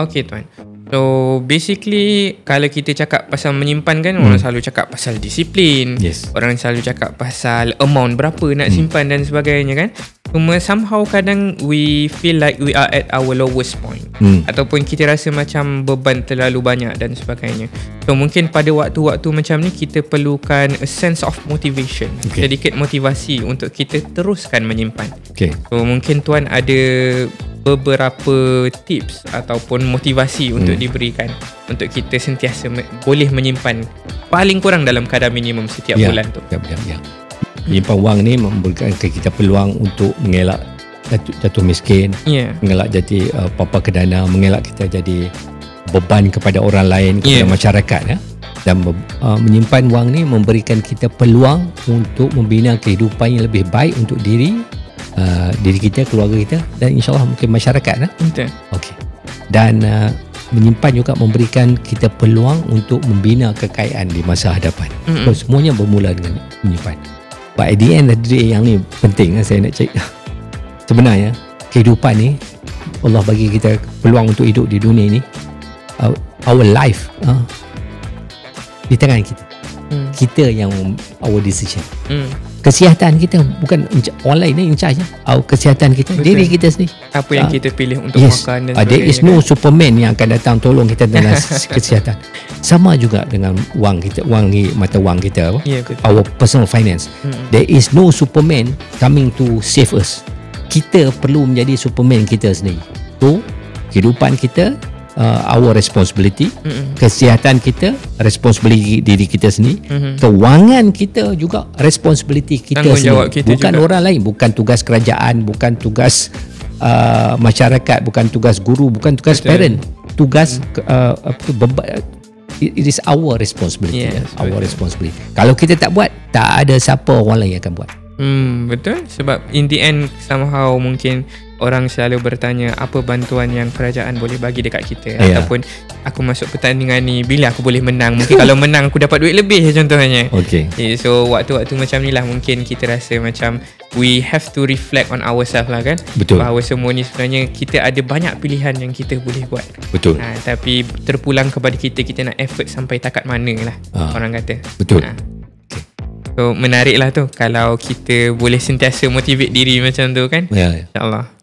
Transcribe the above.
Okay tuan. So basically kalau kita cakap pasal menyimpan kan, orang selalu cakap pasal disiplin. Yes. Orang selalu cakap pasal amount berapa nak simpan dan sebagainya kan. Cuma somehow kadang we feel like we are at our lowest point. Ataupun kita rasa macam beban terlalu banyak dan sebagainya. So mungkin pada waktu-waktu macam ni kita perlukan a sense of motivation. Sedikit motivasi untuk kita teruskan menyimpan. So mungkin tuan ada beberapa tips ataupun motivasi untuk diberikan untuk kita sentiasa boleh menyimpan paling kurang dalam kadar minimum setiap bulan tu. Menyimpan wang ni memberikan kita peluang untuk mengelak jatuh miskin, mengelak jadi papa kedana, mengelak kita jadi beban kepada orang lain, kepada masyarakat ya. Dan menyimpan wang ni memberikan kita peluang untuk membina kehidupan yang lebih baik untuk diri kita, keluarga kita dan insyaAllah mungkin masyarakat Okey. Dan menyimpan juga memberikan kita peluang untuk membina kekayaan di masa hadapan. So, semuanya bermula dengan menyimpan. But at the end of the day, yang ni penting saya nak cakap. Sebenarnya kehidupan ni Allah bagi kita peluang untuk hidup di dunia ni. Our life di tangan kita. Kita yang our decision. Kesihatan kita bukan orang lain ni in charge. Kesihatan kita, diri kita sendiri. Apa yang kita pilih untuk makan dan sebagainya. There is no Superman yang akan datang tolong kita dalam kesihatan. Sama juga dengan wang kita, mata wang kita, our personal finance. There is no Superman coming to save us. Kita perlu menjadi Superman kita sendiri. So kehidupan kita, our responsibility, kesihatan kita, responsibility diri kita sendiri, kewangan kita juga responsibility kita sendiri. Bukan juga orang lain, bukan tugas kerajaan, bukan tugas masyarakat, bukan tugas guru, bukan tugas parent. Tugas it is our responsibility. Our responsibility. Kalau kita tak buat, tak ada siapa orang lain yang akan buat. Betul. Sebab in the end somehow mungkin orang selalu bertanya apa bantuan yang kerajaan boleh bagi dekat kita, ataupun aku masuk pertandingan ni bila aku boleh menang. Mungkin kalau menang aku dapat duit lebih contohnya. So waktu-waktu macam ni lah mungkin kita rasa macam we have to reflect on ourselves lah kan. Betul. Bahawa semua ni sebenarnya kita ada banyak pilihan yang kita boleh buat. Betul. Tapi terpulang kepada kita nak effort sampai takat mana lah orang kata. Betul. So menarik lah tu kalau kita boleh sentiasa motivate diri macam tu kan. InsyaAllah.